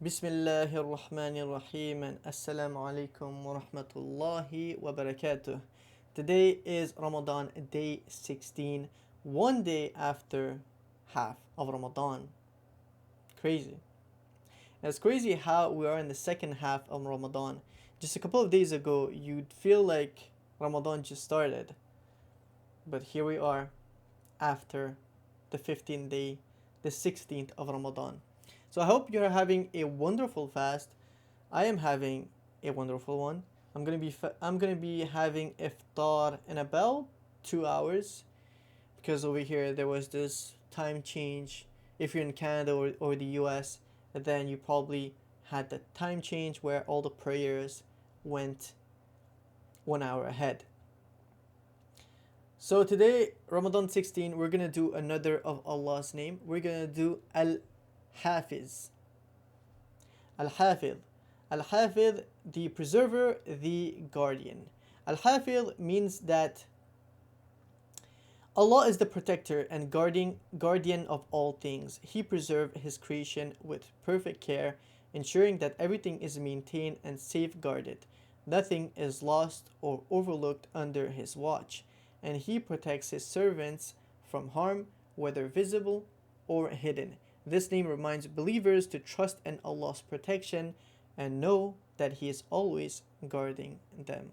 Bismillahir Rahmanir Rahim and Assalamu alaikum wa rahmatullahi wa barakatuh. Today is Ramadan day 16, one day after half of Ramadan. Crazy. And it's crazy how we are in the second half of Ramadan. Just a couple of days ago, you'd feel like Ramadan just started. But here we are after the 15th day, the 16th of Ramadan. So I hope you're having a wonderful fast. I am having a wonderful one. I'm gonna be having iftar in about 2 hours because over here there was this time change. If you're in Canada or the US, then you probably had the time change where all the prayers went 1 hour ahead. So today, Ramadan 16, we're gonna do another of Allah's name. We're gonna do Al-Hafiz. Al-Hafiz. Al-Hafiz, the preserver, the guardian. Al-Hafiz means that Allah is the protector and guardian of all things. He preserves His creation with perfect care, ensuring that everything is maintained and safeguarded. Nothing is lost or overlooked under His watch, and He protects His servants from harm, whether visible or hidden. This name reminds believers to trust in Allah's protection and know that He is always guarding them.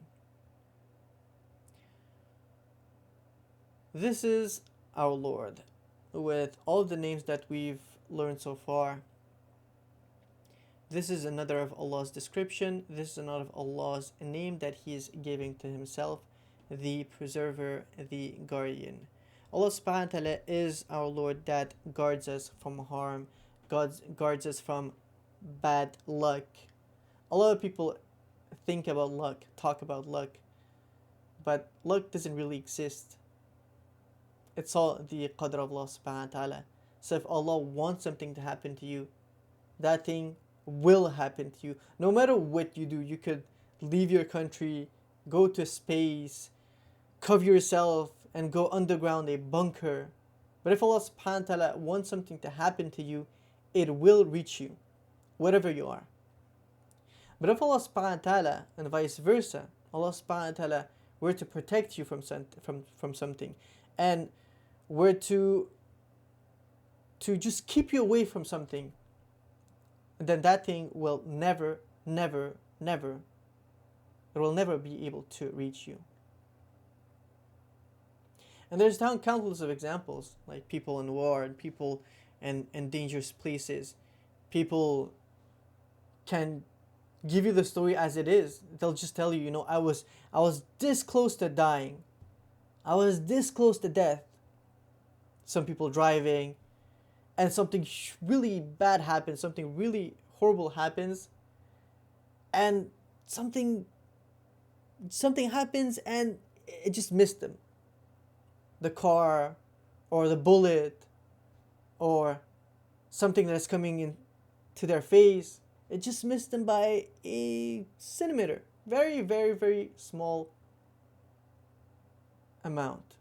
This is our Lord. With all the names that we've learned so far, this is another of Allah's description. This is another of Allah's name that He is giving to Himself, the preserver, the guardian. Allah subhanahu wa ta'ala is our Lord that guards us from harm, guards us from bad luck. A lot of people think about luck, talk about luck, but luck doesn't really exist. It's all the qadr of Allah subhanahu wa ta'ala. So if Allah wants something to happen to you, that thing will happen to you. No matter what you do, you could leave your country, go to space, cover yourself, and go underground a bunker. But if Allah subhanahu wa ta'ala wants something to happen to you, it will reach you, wherever you are. But if Allah subhanahu wa ta'ala, and vice versa, Allah subhanahu wa ta'ala were to protect you from something, and were to just keep you away from something, then that thing will never, never, never, it will never be able to reach you. And there's countless of examples, like people in war and people in dangerous places. People can give you the story as it is. They'll just tell you, I was this close to dying. I was this close to death. Some people driving, and something really bad happens, something really horrible happens, and something happens and it just missed them. The car, or the bullet, or something that's coming in to their face, it just missed them by a centimeter. Very, very, very small amount.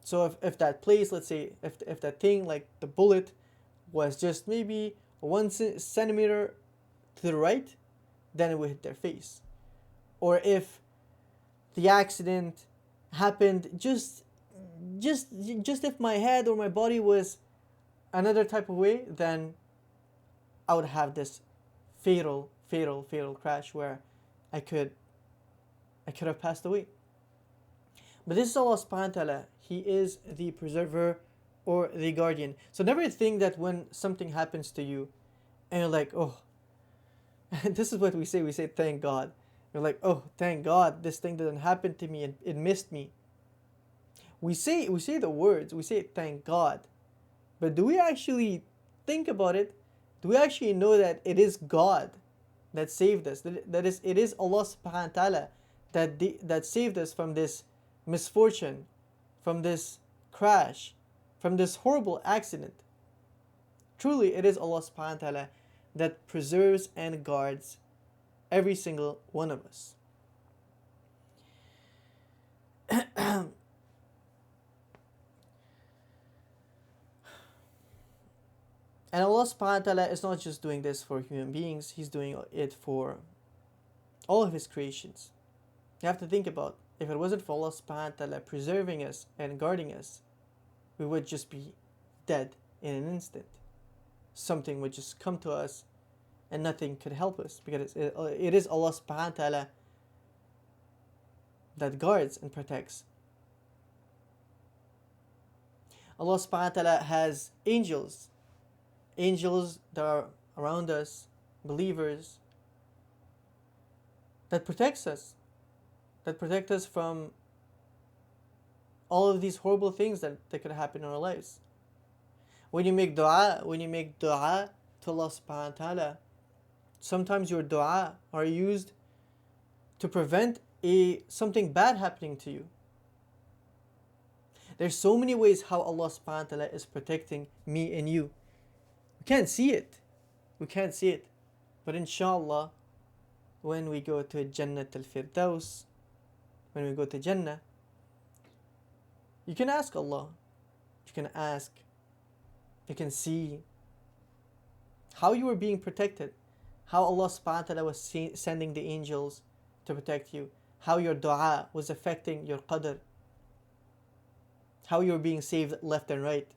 So if that place, let's say, if that thing, like the bullet, was just maybe 1 centimeter to the right, then it would hit their face. Or if the accident happened just if my head or my body was another type of way, then I would have this fatal crash where I could have passed away. But this is Allah subhanahu wa ta'ala. He is the preserver or the guardian. So never think that when something happens to you and you're like, oh, this is what we say thank God. You're like, oh, thank God this thing didn't happen to me and it missed me. We say the words, we say thank God, but do we actually think about it? Do we actually know that it is God that saved us? It is Allah subhanahu wa ta'ala that saved us from this misfortune, from this crash, from this horrible accident. Truly, it is Allah subhanahu wa ta'ala that preserves and guards every single one of us. And Allah subhanahu wa ta'ala is not just doing this for human beings, He's doing it for all of His creations. You have to think about, if it wasn't for Allah subhanahu wa ta'ala preserving us and guarding us, we would just be dead in an instant. Something would just come to us and nothing could help us, because it is Allah subhanahu wa ta'ala that guards and protects. Allah subhanahu wa ta'ala has angels that are around us, believers, that protect us from all of these horrible things that could happen in our lives. When you make dua to Allah subhanahu wa ta'ala, sometimes your dua are used to prevent something bad happening to you. There's so many ways how Allah subhanahu wa ta'ala is protecting me and you. We can't see it. But inshallah, when we go to Jannat al-Firdaus, when we go to Jannah, you can ask Allah. You can see how you were being protected, how Allah subhanahu wa ta'ala was sending the angels to protect you, how your dua was affecting your qadr, how you were being saved left and right.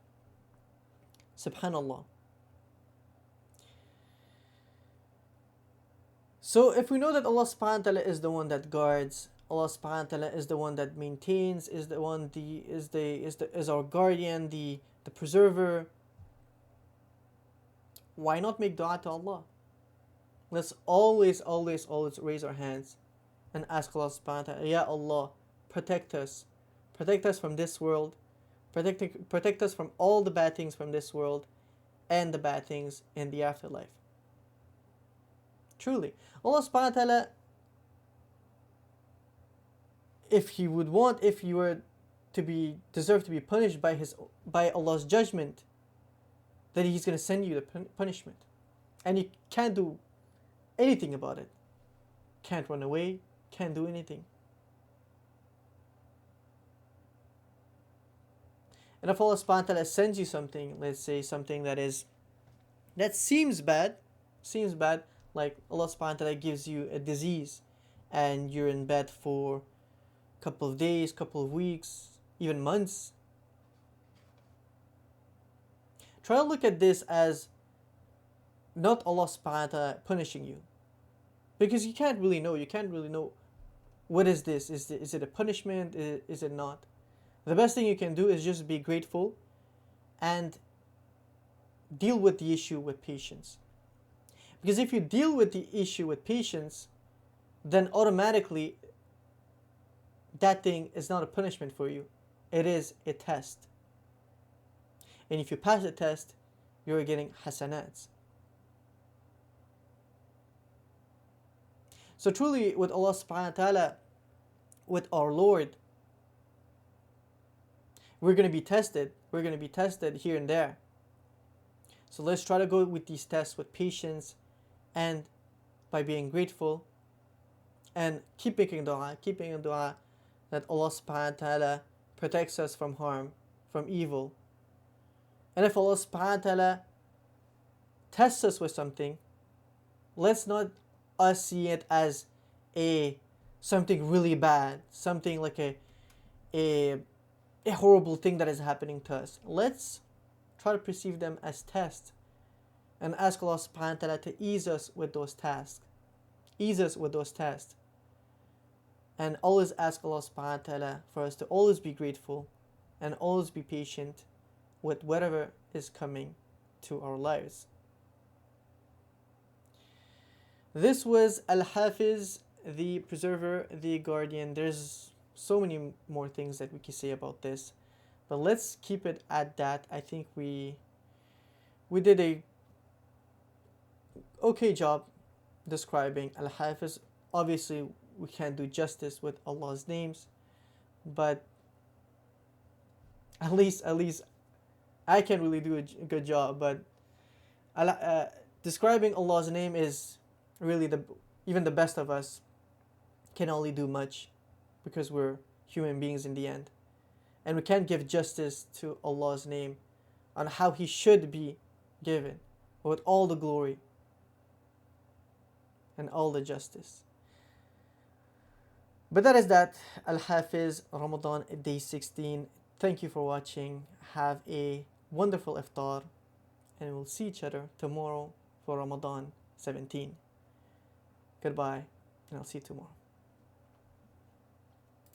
Subhanallah. So if we know that Allah subhanahu wa ta'ala is the one that guards, Allah subhanahu wa ta'ala is the one that maintains, is our guardian, the preserver, why not make dua to Allah? Let's always raise our hands and ask Allah subhanahu wa ta'ala, Ya Allah, protect us from this world, protect us from all the bad things from this world and the bad things in the afterlife. Truly, Allah subhanahu wa ta'ala, if you were to deserve to be punished by Allah's judgment, then He's going to send you the punishment, and you can't do anything about it. Can't run away, can't do anything. And if Allah subhanahu wa ta'ala sends you something, let's say something that seems bad, like Allah subhanahu wa ta'ala gives you a disease and you're in bed for a couple of days, couple of weeks, even months. Try to look at this as not Allah subhanahu wa ta'ala punishing you, because you can't really know what is this? Is it a punishment? Is it not? The best thing you can do is just be grateful and deal with the issue with patience. Because if you deal with the issue with patience, then automatically that thing is not a punishment for you. It is a test. And if you pass the test, you're getting hasanats. So truly, with Allah subhanahu wa ta'ala, with our Lord, we're going to be tested. We're going to be tested here and there. So let's try to go with these tests with patience and by being grateful, and keep making dua that Allah subhanahu wa ta'ala protects us from harm, from evil. And if Allah subhanahu wa ta'ala tests us with something, let's not us see it as something really bad, something like a horrible thing that is happening to us. Let's try to perceive them as tests and ask Allah subhanahu wa ta'ala to ease us with those tasks. And always ask Allah subhanahu wa ta'ala for us to always be grateful and always be patient with whatever is coming to our lives. This was Al-Hafiz, the preserver, the guardian. There's so many more things that we can say about this, but let's keep it at that. I think we did a okay job describing Al-Hafiz. Obviously, we can't do justice with Allah's names, but at least I can really do a good job. But describing Allah's name is really even the best of us can only do much, because we're human beings in the end, and we can't give justice to Allah's name on how He should be given. with all the glory and all the justice. But that is that. Al-Hafiz, Ramadan, day 16. Thank you for watching. Have a wonderful iftar, and we'll see each other tomorrow for Ramadan 17. Goodbye, and I'll see you tomorrow.